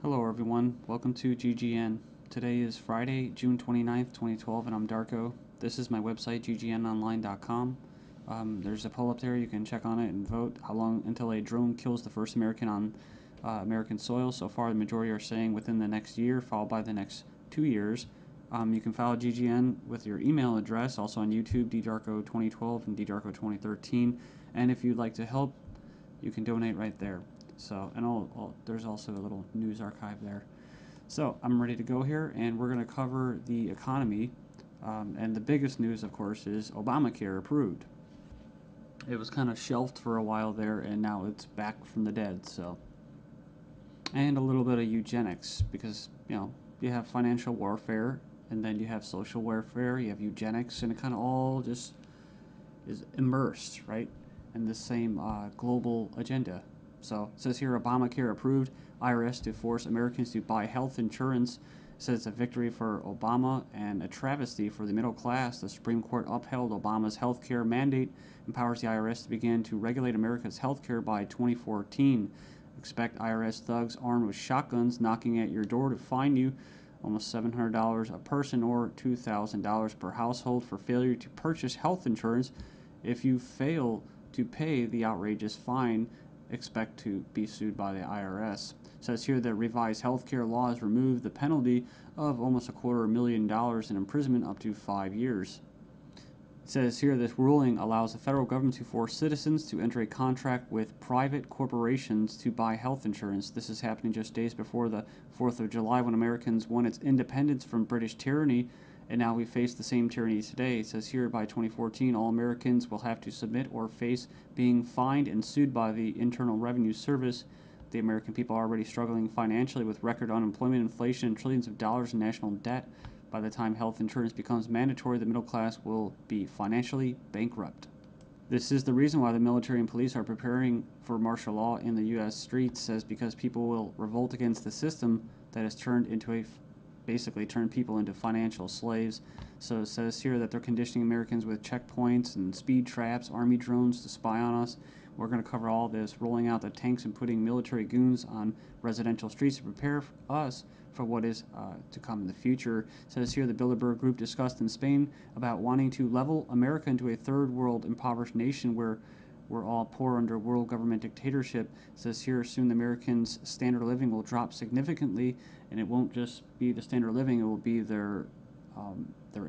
Hello everyone, welcome to GGN. Today is Friday, June 29th, 2012, and I'm Darko. This is my website, ggnonline.com. There's a poll up there, you can check on it and vote how long until a drone kills the first American on American soil. So far, the majority are saying within the next year, followed by the next 2 years. You can follow GGN with your email address, also on YouTube, ddarko2012 and ddarko2013. And if you'd like to help, you can donate right there. So, and there's also a little news archive there. So, I'm ready to go here, and we're going to cover the economy. And the biggest news, of course, is Obamacare approved. It was kind of shelved for a while there, and now it's back from the dead. So, and a little bit of eugenics, because you have financial warfare, and then you have social warfare, you have eugenics, and it kind of all just is immersed, right, in the same global agenda. So it says here, Obamacare approved, IRS to force Americans to buy health insurance. It says it's a victory for Obama and a travesty for the middle class. The Supreme Court upheld Obama's health care mandate, empowers the IRS to begin to regulate America's health care by 2014. Expect IRS thugs armed with shotguns knocking at your door to fine you almost $700 a person or $2,000 per household for failure to purchase health insurance. If you fail to pay the outrageous fine, expect to be sued by the IRS. It says here that revised healthcare laws remove the penalty of almost $250,000 in imprisonment up to 5 years. It says here this ruling allows the federal government to force citizens to enter a contract with private corporations to buy health insurance. This is happening just days before the 4th of July, when Americans won its independence from British tyranny, and now we face the same tyranny today. It says here by 2014, all Americans will have to submit or face being fined and sued by the Internal Revenue Service. The American people are already struggling financially with record unemployment, inflation, and trillions of dollars in national debt. By the time health insurance becomes mandatory, the middle class will be financially bankrupt. This is the reason why the military and police are preparing for martial law in the U.S. streets, says because people will revolt against the system that has basically turned people into financial slaves. So it says here that they're conditioning Americans with checkpoints and speed traps, army drones to spy on us. We're going to cover all this, rolling out the tanks and putting military goons on residential streets to prepare us for what is to come in the future. It says here the Bilderberg Group discussed in Spain about wanting to level America into a third world impoverished nation where we're all poor under world government dictatorship. It says here soon the Americans' standard of living will drop significantly, and it won't just be the standard of living, it will be their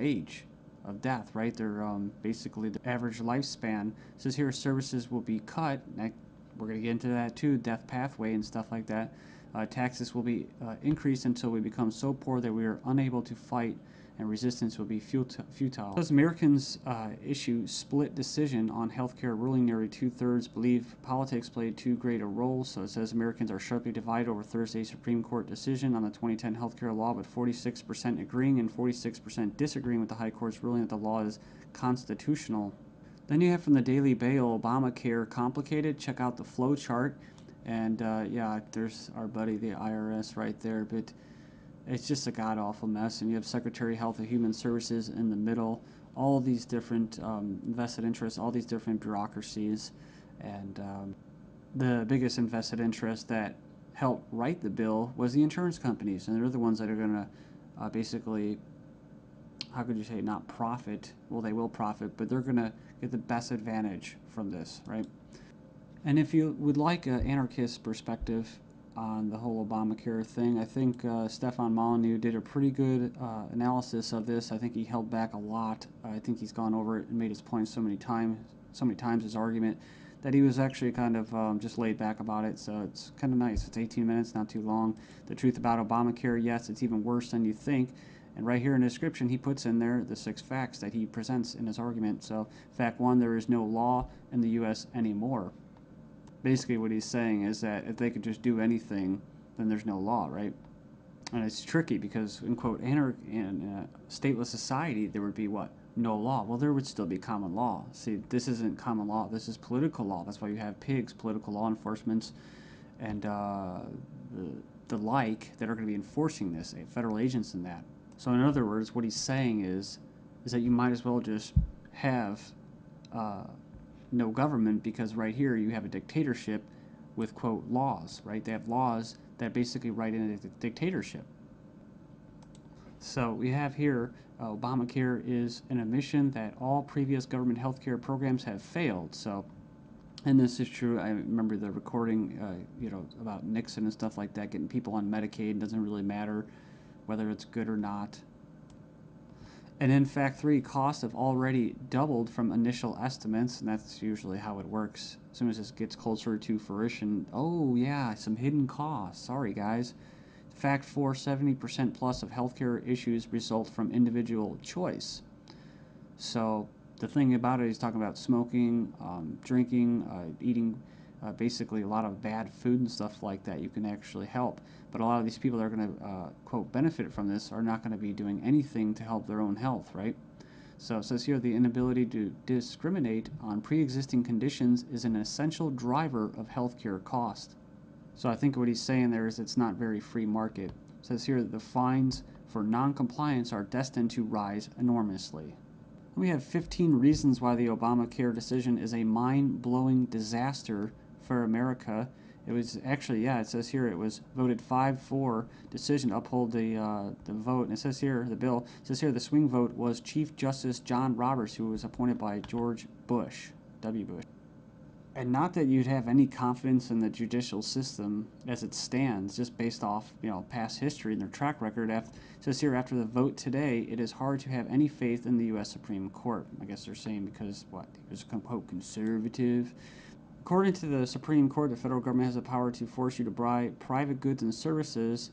age of death, right? Their basically the average lifespan. It says here services will be cut. We're going to get into that too, death pathway and stuff like that. Taxes will be increased until we become so poor that we are unable to fight, and resistance will be futile. As Americans issue split decision on healthcare ruling, nearly 2/3 believe politics played too great a role. So it says Americans are sharply divided over Thursday's Supreme Court decision on the 2010 healthcare law, with 46% agreeing and 46% disagreeing with the High Court's ruling that the law is constitutional. Then you have from the Daily Bail, Obamacare complicated. Check out the flow chart. And yeah, there's our buddy, the IRS, right there. But it's just a god-awful mess. And you have Secretary of Health and Human Services in the middle. All these different vested interests, all these different bureaucracies. And the biggest invested interest that helped write the bill was the insurance companies. And they're the ones that are going to basically, how could you say, not profit? Well, they will profit, but they're going to get the best advantage from this, right? And if you would like an anarchist perspective on the whole Obamacare thing, I think Stefan Molyneux did a pretty good analysis of this. I think he held back a lot. I think he's gone over it and made his point so many times, his argument, that he was actually kind of just laid back about it. So it's kind of nice. It's 18 minutes, not too long. The truth about Obamacare, yes, it's even worse than you think. And right here in the description, he puts in there the 6 facts that he presents in his argument. So fact 1, there is no law in the U.S. anymore. Basically what he's saying is that if they could just do anything, then there's no law, right? And it's tricky because, in quote, in a stateless society, there would be what? No law. Well, there would still be common law. See, this isn't common law. This is political law. That's why you have pigs, political law enforcements, and the like that are going to be enforcing this, federal agents and that. So in other words, what he's saying is that you might as well just have no government, because right here you have a dictatorship with, quote, laws, right? They have laws that basically write in a dictatorship. So we have here Obamacare is an admission that all previous government healthcare programs have failed. So, and this is true. I remember the recording, about Nixon and stuff like that, getting people on Medicaid. Doesn't really matter whether it's good or not. And in fact, costs have already doubled from initial estimates, and that's usually how it works. As soon as this gets closer to fruition, oh yeah, some hidden costs. Sorry guys. Fact 4, 70% plus of healthcare issues result from individual choice. So the thing about it, he's talking about smoking, drinking, eating basically a lot of bad food and stuff like that. You can actually help. But a lot of these people that are going to, quote, benefit from this are not going to be doing anything to help their own health, right? So it says here the inability to discriminate on pre-existing conditions is an essential driver of healthcare cost. So I think what he's saying there is it's not very free market. It says here that the fines for non-compliance are destined to rise enormously. We have 15 reasons why the Obamacare decision is a mind-blowing disaster for America. It was actually, it says here it was voted 5-4 decision to uphold the vote. And it says here, the bill, it says here the swing vote was Chief Justice John Roberts, who was appointed by George Bush, W. Bush. And not that you'd have any confidence in the judicial system as it stands, just based off past history and their track record. It says here, after the vote today, it is hard to have any faith in the U.S. Supreme Court. I guess they're saying because he was quote conservative. According to the Supreme Court, the federal government has the power to force you to buy private goods and services.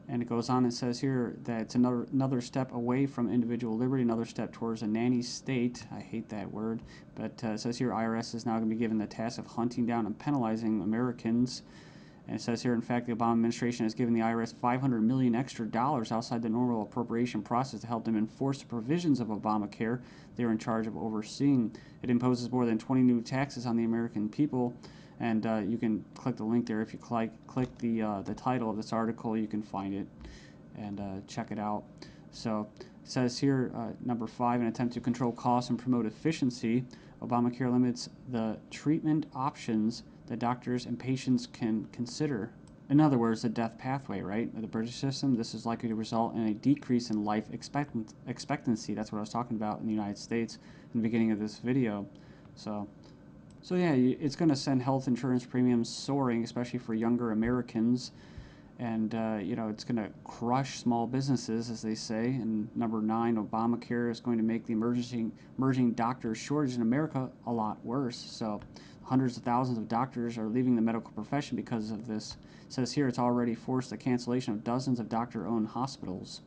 And it goes on and says here that it's another step away from individual liberty, another step towards a nanny state. I hate that word. But it says here IRS is now going to be given the task of hunting down and penalizing Americans. And it says here, in fact, the Obama administration has given the IRS $500 million extra outside the normal appropriation process to help them enforce the provisions of Obamacare they're in charge of overseeing. It imposes more than 20 new taxes on the American people. And you can click the link there. If you click the title of this article, you can find it and check it out. So it says here, number 5, an attempt to control costs and promote efficiency. Obamacare limits the treatment options that doctors and patients can consider. In other words, the death pathway, right? The British system, this is likely to result in a decrease in life expectancy. That's what I was talking about in the United States in the beginning of this video. So yeah, it's going to send health insurance premiums soaring, especially for younger Americans. And, it's going to crush small businesses, as they say. And number 9, Obamacare is going to make the emerging doctor shortage in America a lot worse. So hundreds of thousands of doctors are leaving the medical profession because of this. It says here it's already forced the cancellation of dozens of doctor-owned hospitals.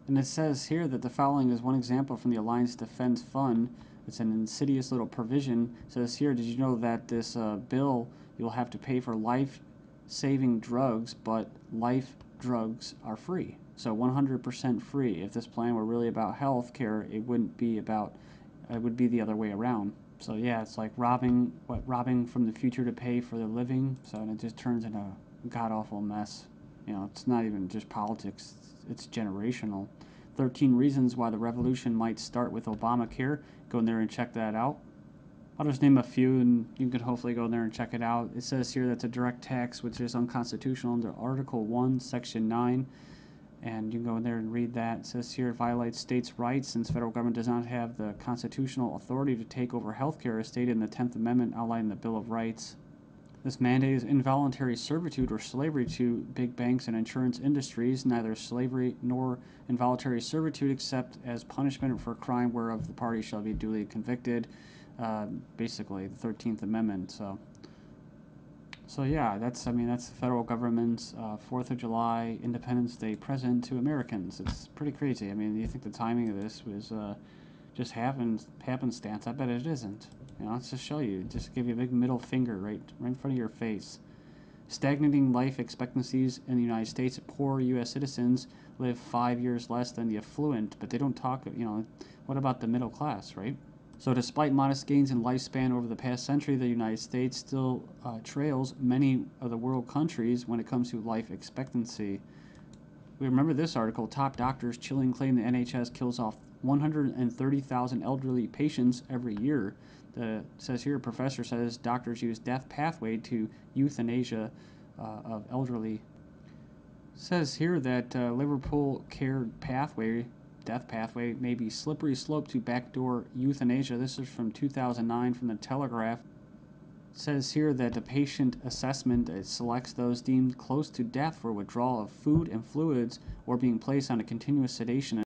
And it says here that the following is one example from the Alliance Defense Fund. It's an insidious little provision. It says here, did you know that this bill, you'll have to pay for life-saving drugs, but life drugs are free. So 100% free. If this plan were really about health care, it would be the other way around. So yeah, it's like robbing from the future to pay for the living. So and it just turns into a god-awful mess. It's not even just politics, it's generational. 13 reasons why the revolution might start with Obamacare. Go in there and check that out. I'll just name a few and you can hopefully go in there and check it out. It says here that's a direct tax which is unconstitutional under Article 1, Section 9. And you can go in there and read that. It says here it violates states' rights since the federal government does not have the constitutional authority to take over health care as stated in the 10th Amendment outlined in the Bill of Rights. This mandate is involuntary servitude or slavery to big banks and insurance industries, neither slavery nor involuntary servitude except as punishment for a crime whereof the party shall be duly convicted. Basically, the 13th Amendment. So yeah, that's the federal government's 4th of July Independence Day present to Americans. It's pretty crazy. I mean, you think the timing of this was just happenstance? I bet it isn't. Let's just show you. Just give you a big middle finger right in front of your face. Stagnating life expectancies in the United States. Poor U.S. citizens live 5 years less than the affluent, but they don't talk, what about the middle class, right? So despite modest gains in lifespan over the past century, the United States still trails many of the world countries when it comes to life expectancy. We remember this article, top doctors chilling claim the NHS kills off 130,000 elderly patients every year. It says here, a professor says doctors use death pathway to euthanasia of elderly. Says here that Liverpool care pathway, death pathway, may be slippery slope to backdoor euthanasia. This is from 2009 from the Telegraph. It says here that the patient assessment selects those deemed close to death for withdrawal of food and fluids or being placed on a continuous sedation